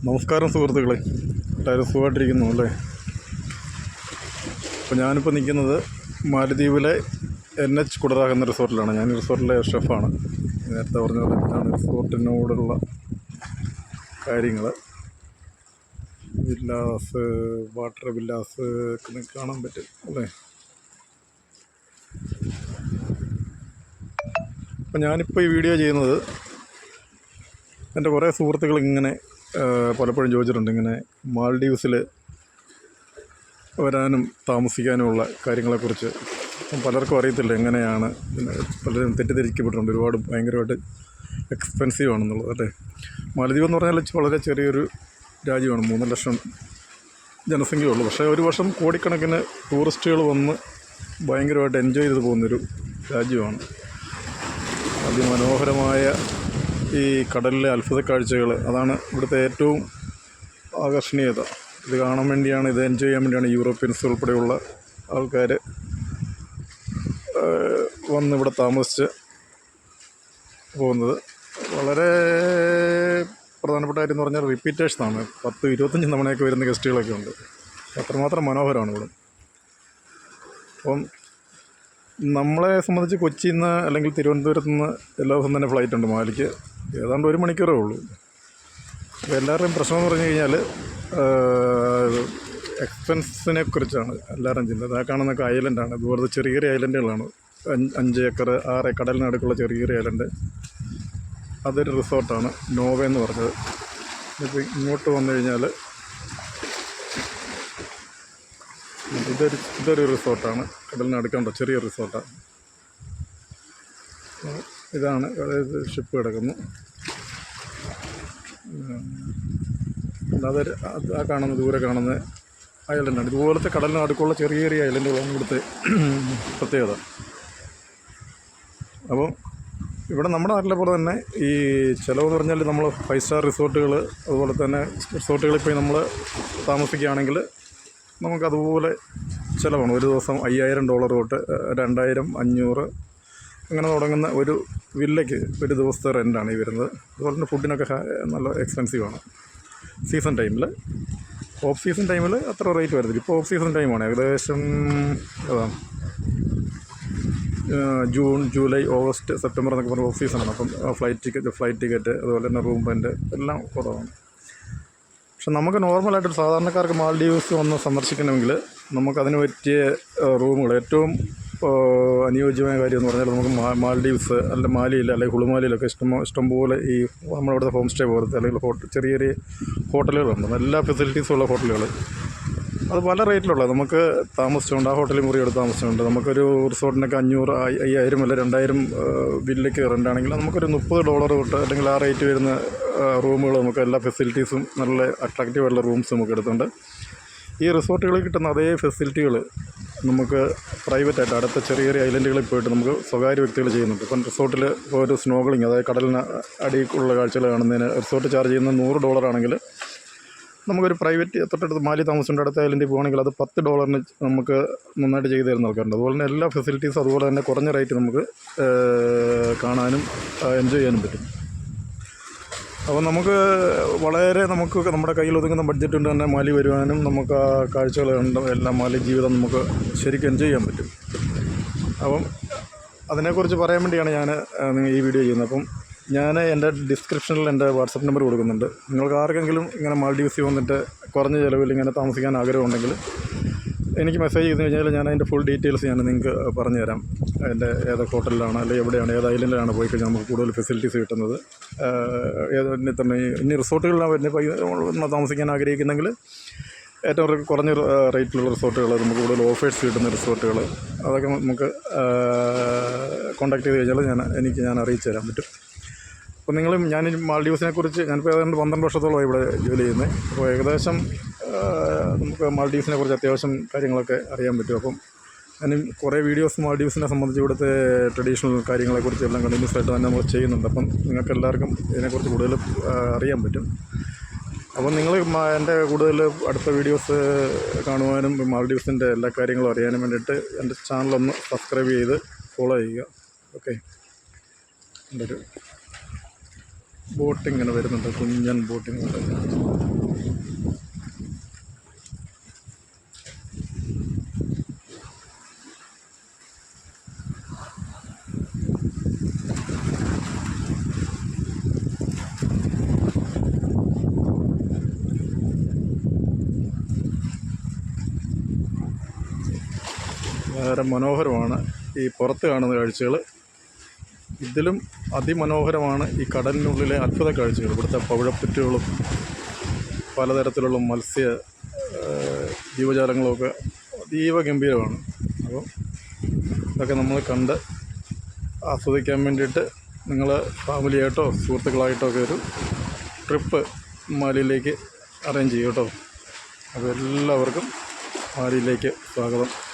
നമസ്കാരം സുഹൃത്തുക്കളെ, എല്ലാവരും സുഖമായിട്ടിരിക്കുന്നു അല്ലേ? അപ്പോൾ ഞാനിപ്പോൾ നിൽക്കുന്നത് മാലദ്വീപിലെ NH കുടറാഗ് എന്ന റിസോർട്ടിലാണ്. ഞാൻ റിസോർട്ടിലെ ഷെഫാണ്. നേരത്തെ പറഞ്ഞ പോലെ ഇതാണ് റിസോർട്ടിനോടുള്ള കാര്യങ്ങൾ. വില്ലാസ്, വാട്ടർ വില്ലാസ് ഒക്കെ കാണാൻ പറ്റും അല്ലേ? അപ്പോൾ ഞാനിപ്പോൾ ഈ വീഡിയോ ചെയ്യുന്നത് എൻ്റെ കുറേ സുഹൃത്തുക്കൾ ഇങ്ങനെ പലപ്പോഴും ചോദിച്ചിട്ടുണ്ട്, ഇങ്ങനെ മാൽഡീവ്സിൽ വരാനും താമസിക്കാനുമുള്ള കാര്യങ്ങളെക്കുറിച്ച്. പലർക്കും അറിയത്തില്ല എങ്ങനെയാണ്, പലരും തെറ്റിദ്ധരിക്കപ്പെട്ടിട്ടുണ്ട്. ഒരുപാട് ഭയങ്കരമായിട്ട് എക്സ്പെൻസീവ് ആണെന്നുള്ളത് അല്ലേ. മാലദ്വീപ് എന്ന് പറഞ്ഞാൽ വളരെ ചെറിയൊരു രാജ്യമാണ്, 3 ലക്ഷം ജനസംഖ്യയുള്ളൂ. പക്ഷേ ഒരു വർഷം കോടിക്കണക്കിന് ടൂറിസ്റ്റുകൾ വന്ന് ഭയങ്കരമായിട്ട് എൻജോയ് ചെയ്ത് പോകുന്നൊരു രാജ്യമാണ്. അതിമനോഹരമായ ഈ കടലിലെ അത്ഭുത കാഴ്ചകൾ, അതാണ് ഇവിടുത്തെ ഏറ്റവും ആകർഷണീയത. ഇത് കാണാൻ വേണ്ടിയാണ്, ഇത് എൻജോയ് ചെയ്യാൻ വേണ്ടിയാണ് യൂറോപ്യൻസ് ഉൾപ്പെടെയുള്ള ആൾക്കാർ വന്ന് ഇവിടെ താമസിച്ച് പോകുന്നത്. വളരെ പ്രധാനപ്പെട്ട കാര്യം എന്ന് പറഞ്ഞാൽ റിപ്പീറ്റേഴ്സാണ്. 10-25 തവണയൊക്കെ വരുന്ന ഗസ്റ്റുകളൊക്കെ ഉണ്ട്. അത്രമാത്രം മനോഹരമാണ് ഇവിടെ. അപ്പം നമ്മളെ സംബന്ധിച്ച് കൊച്ചിയിൽ നിന്ന് അല്ലെങ്കിൽ തിരുവനന്തപുരത്ത് നിന്ന് എല്ലാ ദിവസവും തന്നെ ഫ്ലൈറ്റ് ഉണ്ട് മാലിക്ക്. ഏതാണ്ട് 1 മണിക്കൂറേ ഉള്ളൂ. അപ്പോൾ എല്ലാവരുടെയും പ്രശ്നം എന്ന് പറഞ്ഞു കഴിഞ്ഞാൽ എക്സ്പെൻസിനെ കുറിച്ചാണ് എല്ലാവരും ചിന്ത. ആ കാണുന്നൊക്കെ ഐലൻഡാണ്. ഇതുപോലത്തെ ചെറിയ ചെറിയ ഐലൻഡുകളാണ്. 5 ഏക്കർ 6 കടലിനടുക്കുള്ള ചെറിയ ചെറിയ ഐലൻഡ്. അതൊരു റിസോർട്ടാണ് നോവ എന്ന് പറഞ്ഞത്. ഇപ്പോൾ ഇങ്ങോട്ട് വന്നു കഴിഞ്ഞാൽ ഇതൊരു റിസോർട്ടാണ്, കടലിനടുക്കുള്ള ചെറിയ റിസോർട്ടാണ്. ഇതാണ് ഷിപ്പ് കിടക്കുന്നു. അതൊരു ആ കാണുന്ന ദൂരെ കാണുന്ന ഐലൻഡാണ്. ഇതുപോലത്തെ കടലിനടുക്കുള്ള ചെറിയ ചെറിയ ഐലൻഡുകളാണ് ഇവിടുത്തെ പ്രത്യേകത. അപ്പം ഇവിടെ നമ്മുടെ നാട്ടിലെ പോലെ തന്നെ ഈ ചിലവെന്ന് പറഞ്ഞാൽ നമ്മൾ 5 സ്റ്റാർ റിസോർട്ടുകൾ, അതുപോലെ തന്നെ റിസോർട്ടുകളിൽ പോയി നമ്മൾ താമസിക്കുകയാണെങ്കിൽ നമുക്കതുപോലെ ചിലവാണ്. ഒരു ദിവസം $5000 തൊട്ട് 2000, 500 അങ്ങനെ തുടങ്ങുന്ന ഒരു വില്ലയ്ക്ക് ഒരു ദിവസത്തെ റെൻ്റാണ് ഈ വരുന്നത്. അതുപോലെ തന്നെ ഫുഡിനൊക്കെ നല്ല എക്സ്പെൻസീവാണ്. സീസൺ ടൈമിൽ, ഓഫ് സീസൺ ടൈമിൽ അത്ര റേറ്റ് വരുന്നില്ല. ഇപ്പോൾ ഓഫ് സീസൺ ടൈമാണ്. ഏകദേശം ജൂൺ, ജൂലൈ, ഓഗസ്റ്റ്, സെപ്റ്റംബർ എന്നൊക്കെ പറഞ്ഞാൽ ഓഫ് സീസണാണ്. അപ്പം ഫ്ലൈറ്റ് ടിക്കറ്റ് അതുപോലെ തന്നെ റൂം റെൻ്റ് എല്ലാം കുറവാണ്. പക്ഷെ നമുക്ക് നോർമലായിട്ടൊരു സാധാരണക്കാർക്ക് മാൽഡീവ്സ് വന്ന് സന്ദർശിക്കണമെങ്കിൽ നമുക്കതിന് പറ്റിയ റൂമുകൾ, ഏറ്റവും അനുയോജ്യമായ കാര്യം എന്ന് പറഞ്ഞാൽ നമുക്ക് മാൽഡീവ്സ് അല്ലെങ്കിൽ മാലിയിൽ അല്ലെങ്കിൽ കുളുമാലിയിലൊക്കെ ഇഷ്ടംപോലെ ഈ നമ്മളിവിടുത്തെ ഹോം സ്റ്റേ പോലത്തെ അല്ലെങ്കിൽ ചെറിയ ചെറിയ ഹോട്ടലുകളുണ്ട്. എല്ലാ ഫെസിലിറ്റീസും ഉള്ള ഹോട്ടലുകൾ. അത് പല റേറ്റിലുള്ളത്. നമുക്ക് താമസിച്ചുകൊണ്ട് ആ ഹോട്ടലിൽ മുറി എടുത്ത് താമസിച്ചുകൊണ്ട് നമുക്കൊരു റിസോർട്ടിനൊക്കെ 500, 5000 അല്ല 2000 ബില്ലേക്ക് റെൻ്റാണെങ്കിൽ നമുക്കൊരു $30 തൊട്ട് അല്ലെങ്കിൽ ആ റേറ്റ് വരുന്ന റൂമുകൾ, നമുക്ക് എല്ലാ ഫെസിലിറ്റീസും നല്ല അട്രാക്റ്റീവായിട്ടുള്ള റൂംസ് നമുക്ക് എടുത്തുണ്ട്. ഈ റിസോർട്ടുകളിൽ കിട്ടുന്ന അതേ ഫെസിലിറ്റികൾ നമുക്ക് പ്രൈവറ്റായിട്ട് അടുത്ത ചെറിയ ചെറിയ ഐലൻഡുകളിൽ പോയിട്ട് നമുക്ക് സ്വകാര്യ വ്യക്തികൾ ചെയ്യുന്നുണ്ട്. ഇപ്പം റിസോർട്ടിൽ ഇപ്പോൾ ഒരു സ്നോഗ്ലിങ്, അതായത് കടലിന് അടിയിലുള്ള കാഴ്ചകൾ കാണുന്നതിന് റിസോർട്ട് ചാർജ് ചെയ്യുന്നത് $100 ആണെങ്കിൽ നമുക്കൊരു പ്രൈവറ്റ് തൊട്ടടുത്ത് മാലി താമസിച്ചുകൊണ്ട് അടുത്ത ഐലൻഡിൽ പോകുകയാണെങ്കിൽ അത് $10 നമുക്ക് നന്നായിട്ട് ചെയ്തു തരുന്ന ആൾക്കാരുണ്ട്. അതുപോലെ തന്നെ എല്ലാ ഫെസിലിറ്റീസും അതുപോലെ തന്നെ കുറഞ്ഞ റേറ്റ് നമുക്ക് കാണാനും എൻജോയ് ചെയ്യാനും പറ്റും. അപ്പോൾ നമുക്ക് വളരെ നമ്മുടെ കയ്യിൽ ഒതുങ്ങുന്ന ബഡ്ജറ്റ് കൊണ്ട് തന്നെ മാലി വരുവാനും നമുക്ക് ആ കാഴ്ചകൾ കണ്ട് എല്ലാം മാലി ജീവിതം നമുക്ക് ശരിക്കും എൻജോയ് ചെയ്യാൻ പറ്റും. അപ്പം അതിനെക്കുറിച്ച് പറയാൻ വേണ്ടിയാണ് ഞാൻ ഈ വീഡിയോ ചെയ്യുന്നത്. അപ്പം ഞാൻ എൻ്റെ ഡിസ്ക്രിപ്ഷനിൽ എൻ്റെ വാട്സപ്പ് നമ്പർ കൊടുക്കുന്നുണ്ട്. നിങ്ങൾക്ക് ആർക്കെങ്കിലും ഇങ്ങനെ മാൽഡീവ്സിൽ വന്നിട്ട് കുറഞ്ഞ ചിലവിൽ ഇങ്ങനെ താമസിക്കാൻ ആഗ്രഹമുണ്ടെങ്കിൽ എനിക്ക് മെസ്സേജ് ചെയ്ത് കഴിഞ്ഞാൽ ഞാൻ അതിൻ്റെ ഫുൾ ഡീറ്റെയിൽസ് ഞാൻ നിങ്ങൾക്ക് പറഞ്ഞു തരാം. അതിൻ്റെ ഏതൊക്കെ ഹോട്ടലിലാണ് അല്ലെങ്കിൽ എവിടെയാണ്, ഏത് ഐലൻഡിലാണ് പോയി കഴിഞ്ഞാൽ നമുക്ക് കൂടുതൽ ഫെസിലിറ്റീസ് കിട്ടുന്നത്. ഏതൊന്നെ തന്നെ ഇനി റിസോർട്ടുകളിലാണ് വരുന്ന താമസിക്കാൻ ആഗ്രഹിക്കുന്നെങ്കിൽ ഏറ്റവും കുറഞ്ഞ റേറ്റിലുള്ള റിസോർട്ടുകൾ, നമുക്ക് കൂടുതൽ ഓഫേഴ്സ് കിട്ടുന്ന റിസോർട്ടുകൾ, അതൊക്കെ നമുക്ക് കോൺടാക്ട് ചെയ്ത് കഴിഞ്ഞാൽ ഞാൻ അറിയിച്ചു തരാൻ പറ്റും. അപ്പോൾ ഞാൻ മാൽഡീവ്സിനെ കുറിച്ച് ഞാനിപ്പോൾ ഏതാണ്ട് 12 വർഷത്തോളമായി ഇവിടെ ജോലി ചെയ്യുന്നത്. അപ്പോൾ ഏകദേശം നമുക്ക് മാൽഡീവ്സിനെ കുറിച്ച് അത്യാവശ്യം കാര്യങ്ങളൊക്കെ അറിയാൻ പറ്റും. അപ്പം ഞാനും കുറേ വീഡിയോസ് മാൽഡീവ്സിനെ സംബന്ധിച്ച് ഇവിടുത്തെ ട്രഡീഷണൽ കാര്യങ്ങളെക്കുറിച്ച് എല്ലാം കണ്ടിന്യൂസ് ആയിട്ട് തന്നെ നമ്മൾ ചെയ്യുന്നുണ്ട്. അപ്പം നിങ്ങൾക്ക് എല്ലാവർക്കും ഇതിനെക്കുറിച്ച് കൂടുതൽ അറിയാൻ പറ്റും. അപ്പം നിങ്ങൾ എൻ്റെ കൂടുതൽ അടുത്ത വീഡിയോസ് കാണുവാനും മാൽഡീവ്സിൻ്റെ എല്ലാ കാര്യങ്ങളും അറിയാനും വേണ്ടിയിട്ട് എൻ്റെ ചാനലൊന്ന് സബ്സ്ക്രൈബ് ചെയ്ത് ഫോളോ ചെയ്യുക. ഓക്കെ. എൻ്റെ ഒരു ബോട്ടിങ് ഇങ്ങനെ വരുന്നുണ്ട്, കുഞ്ഞൻ ബോട്ടിങ് ഉണ്ട്. വളരെ മനോഹരമാണ് ഈ പുറത്ത് കാണുന്ന കാഴ്ചകൾ. ഇതിലും അതിമനോഹരമാണ് ഈ കടലിനുള്ളിലെ അത്ഭുത കാഴ്ചകൾ. ഇവിടുത്തെ പവിഴപ്പുറ്റുകളും പലതരത്തിലുള്ള ജീവജാലങ്ങളുമൊക്കെ അതീവ ഗംഭീരമാണ്. അപ്പം ഇതൊക്കെ നമ്മൾ കണ്ട് ആസ്വദിക്കാൻ വേണ്ടിയിട്ട് നിങ്ങൾ ഫാമിലിയായിട്ടോ സുഹൃത്തുക്കളായിട്ടോ ഒക്കെ ഒരു ട്രിപ്പ് മാലിയിലേക്ക് അറേഞ്ച് ചെയ്യും കേട്ടോ. അപ്പോൾ എല്ലാവർക്കും മാലിയിലേക്ക് സ്വാഗതം.